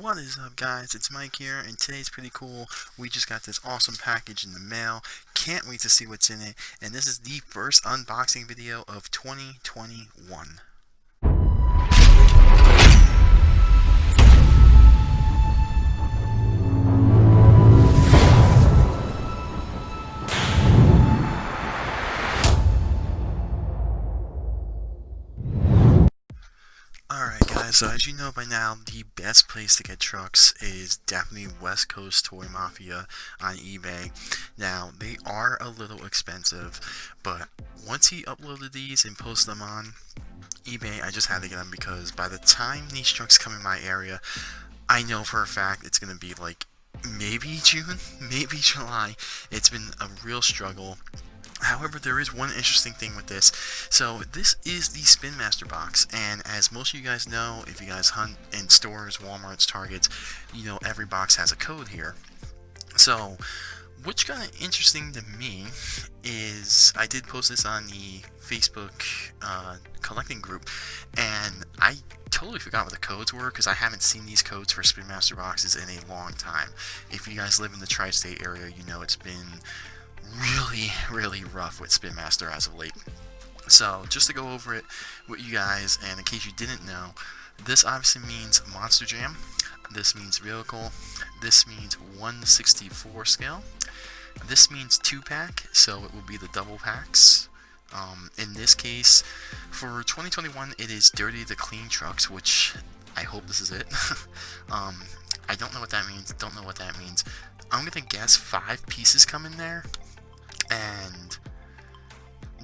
What is up, guys? It's Mike here, and today's pretty cool. We just got this awesome package in the mail. Can't wait to see what's in it, and this is the first unboxing video of 2021. Alright guys, so as you know by now, the best place to get trucks is definitely West Coast Toy Mafia on eBay. Now, they are a little expensive, but once he uploaded these and posted them on eBay, I just had to get them because by the time these trucks come in my area, I know for a fact it's going to be like maybe June, maybe July. It's been a real struggle. However, there is one interesting thing with this. So this is the Spin Master box, and as most of you guys know, if you guys hunt in stores, Walmarts, Targets, you know every box has a code here. So what's kind of interesting to me is I did post this on the Facebook collecting group, and I totally forgot what the codes were because I haven't seen these codes for Spin Master boxes in a long time. If you guys live in the tri-state area, you know it's been really rough with Spin Master as of late. So just to go over it with you guys, and in case you didn't know, this obviously means Monster Jam, this means vehicle, this means 1/64 scale, this means 2-pack, so it will be the double packs. In this case, for 2021, it is Dirty to Clean trucks, which I hope this is it. I don't know what that means, I'm gonna guess 5 pieces come in there. And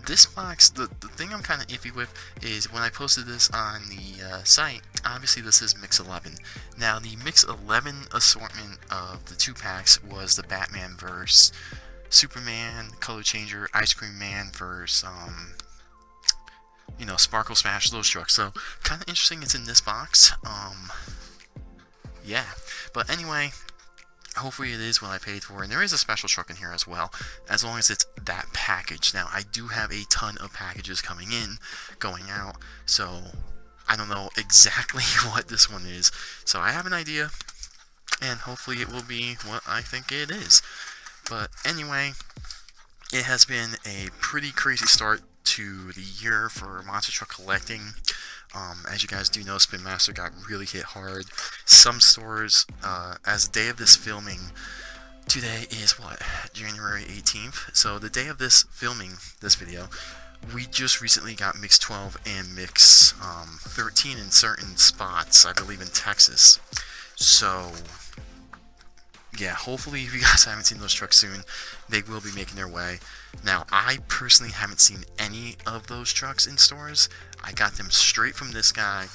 this box, the thing I'm kind of iffy with is when I posted this on the site, obviously this is Mix 11. Now, the Mix 11 assortment of the 2-packs was the Batman vs. Superman, Color Changer, Ice Cream Man vs. Sparkle Smash, those trucks. So, kind of interesting it's in this box. Yeah. But anyway, hopefully it is what I paid for, and there is a special truck in here as well, as long as it's that package. Now, I do have a ton of packages coming in, going out, so I don't know exactly what this one is. So I have an idea, and hopefully it will be what I think it is. But anyway, it has been a pretty crazy start to the year for monster truck collecting. As you guys do know, Spin Master got really hit hard. Some stores, as the day of this filming, today is what, January 18th? So the day of this filming, this video, we just recently got Mix 12 and Mix 13 in certain spots, I believe in Texas. So yeah, hopefully if you guys haven't seen those trucks soon, they will be making their way. Now, I personally haven't seen any of those trucks in stores. I got them straight from this guy,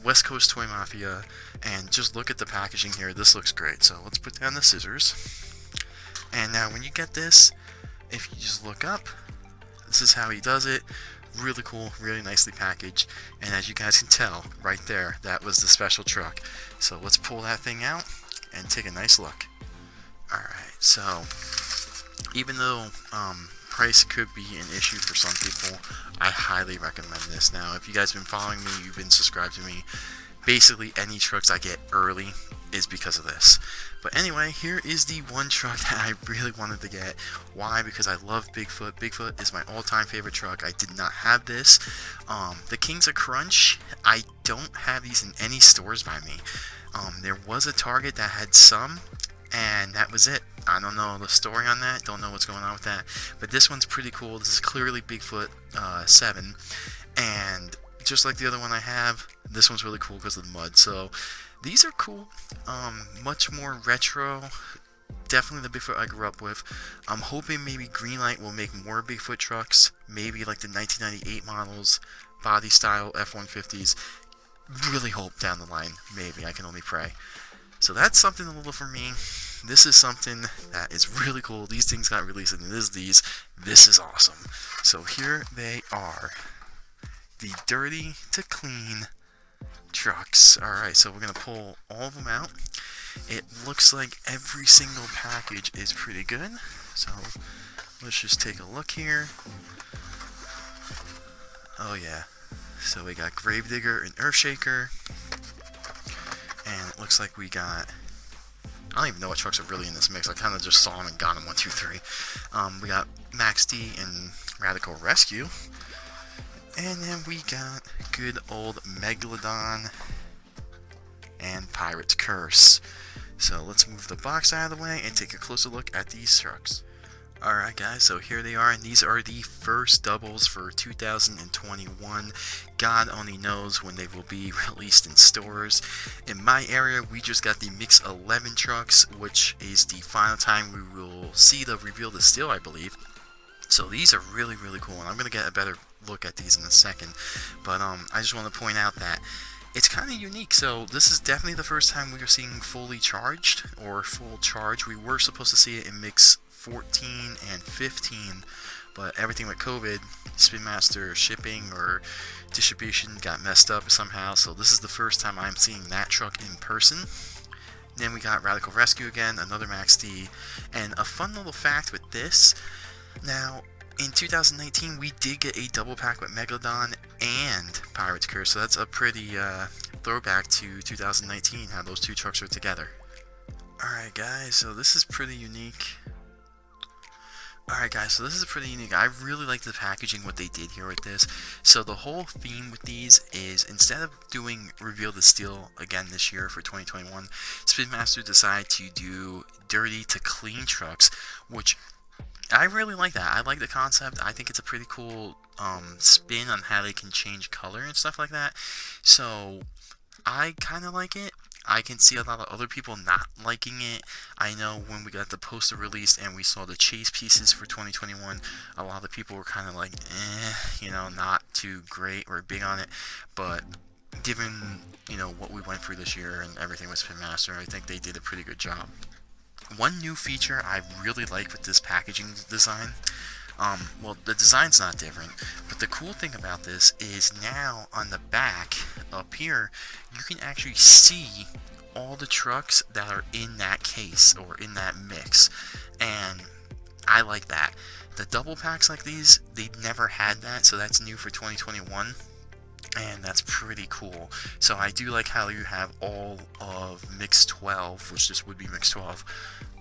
West Coast Toy Mafia, and just look at the packaging here. This looks great. So let's put down the scissors. And now when you get this, if you just look up, this is how he does it. Really cool, really nicely packaged. And as you guys can tell, right there, that was the special truck. So let's pull that thing out and take a nice look. Alright, so even though price could be an issue for some people, I highly recommend this. Now, if you guys have been following me, you've been subscribed to me, basically any trucks I get early is because of this. But anyway, here is the one truck that I really wanted to get. Why? Because I love Bigfoot. Bigfoot is my all-time favorite truck. I did not have this. The Kings of Crunch, I don't have these in any stores by me. There was a Target that had some, and that was it. I don't know the story on that, don't know what's going on with that, but this one's pretty cool. This is clearly Bigfoot 7, and just like the other one I have, this one's really cool because of the mud. So these are cool, much more retro, definitely the Bigfoot I grew up with. I'm hoping maybe Greenlight will make more Bigfoot trucks, maybe like the 1998 models, body style F-150s. Really hope down the line, maybe, I can only pray. So that's something a little for me. This is something that is really cool. These things got released, and it is these. This is awesome. So here they are. The Dirty to Clean trucks. Alright, so we're going to pull all of them out. It looks like every single package is pretty good. So let's just take a look here. Oh yeah. So we got Gravedigger and EarthShaker. And it looks looks like we got, I don't even know what trucks are really in this mix. I kind of just saw them and got them 1, 2, 3. We got Max D and Radical Rescue. And then we got good old Megalodon and Pirate's Curse. So let's move the box out of the way and take a closer look at these trucks. Alright guys, so here they are, and these are the first doubles for 2021. God only knows when they will be released in stores. In my area, we just got the Mix 11 trucks, which is the final time we will see the Reveal the Steel, I believe. So these are really, really cool, and I'm going to get a better look at these in a second. But I just want to point out that it's kind of unique. So this is definitely the first time we are seeing fully charged, or full charge. We were supposed to see it in Mix 14 and 15, but everything with COVID, Spin Master shipping or distribution got messed up somehow, so this is the first time I'm seeing that truck in person. Then we got Radical Rescue again, another Max D, and a fun little fact with this, now in 2019 we did get a double pack with Megalodon and Pirate's Curse, so that's a pretty throwback to 2019, how those two trucks are together. Alright guys, so this is pretty unique. Alright guys, so this is pretty unique. I really like the packaging, what they did here with this. So the whole theme with these is, instead of doing Reveal the Steel again this year for 2021, Spin Master decided to do dirty to clean trucks, which I really like that. I like the concept. I think it's a pretty cool spin on how they can change color and stuff like that. So I kind of like it. I can see a lot of other people not liking it. I know when we got the poster released and we saw the chase pieces for 2021, a lot of people were kind of like, you know, not too great or big on it. But given, you know, what we went through this year and everything with Spin Master, I think they did a pretty good job. One new feature I really like with this packaging design, well, the design's not different, but the cool thing about this is now on the back up here, you can actually see all the trucks that are in that case or in that mix, and I like that. The double packs like these, they never had that, so that's new for 2021, and that's pretty cool. So I do like how you have all of Mix 12, which this would be Mix 12,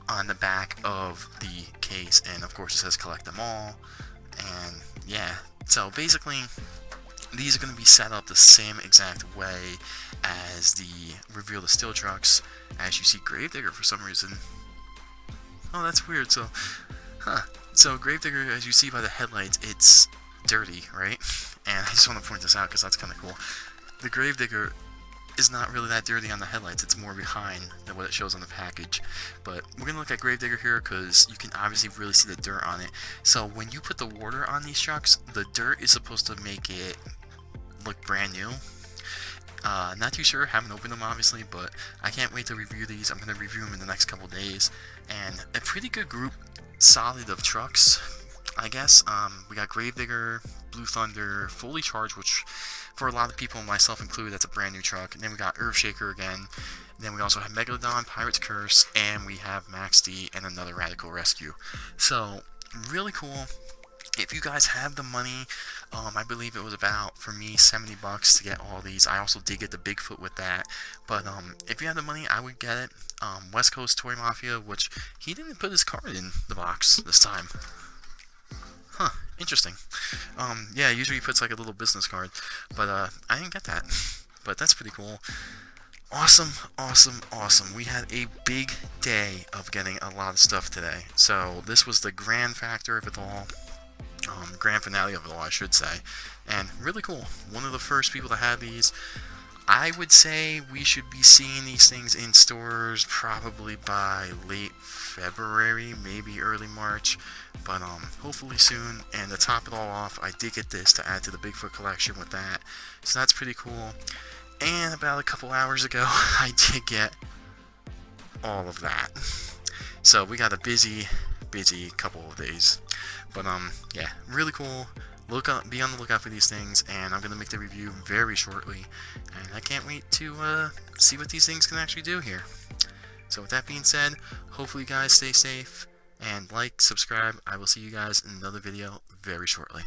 on the back of the case, and of course it says collect them all. And yeah, so basically these are going to be set up the same exact way as the Reveal the Steel trucks. As you see, Gravedigger for some reason, oh that's weird, so so Gravedigger, as you see by the headlights, it's dirty, right? And I just want to point this out because that's kind of cool. The Gravedigger is not really that dirty on the headlights, it's more behind than what it shows on the package. But we're going to look at Gravedigger here because you can obviously really see the dirt on it. So when you put the water on these trucks, the dirt is supposed to make it look brand new. Not too sure, haven't opened them obviously, but I can't wait to review these. I'm going to review them in the next couple days. And a pretty good group, solid of trucks, I guess. We got Gravedigger, Blue Thunder, fully charged, which for a lot of people, myself included, that's a brand new truck. And then we got EarthShaker again. And then we also have Megalodon, Pirate's Curse, and we have Max D and another Radical Rescue. So really cool. If you guys have the money, I believe it was about, for me, $70 to get all these. I also did get the Bigfoot with that. But if you have the money, I would get it. West Coast Toy Mafia, which he didn't put his card in the box this time. Huh, interesting. Yeah, usually he puts like a little business card, but I didn't get that. But that's pretty cool. Awesome, awesome, awesome. We had a big day of getting a lot of stuff today. So this was the grand factor of it all. Grand finale of it all, I should say. And really cool. One of the first people to have these. I would say we should be seeing these things in stores probably by late February, maybe early March, but hopefully soon. And to top it all off, I did get this to add to the Bigfoot collection with that, so that's pretty cool. And about a couple hours ago, I did get all of that. So we got a busy couple of days, but yeah, really cool. Be on the lookout for these things, and I'm going to make the review very shortly, and I can't wait to see what these things can actually do here. So with that being said, hopefully you guys stay safe, and like, subscribe. I will see you guys in another video very shortly.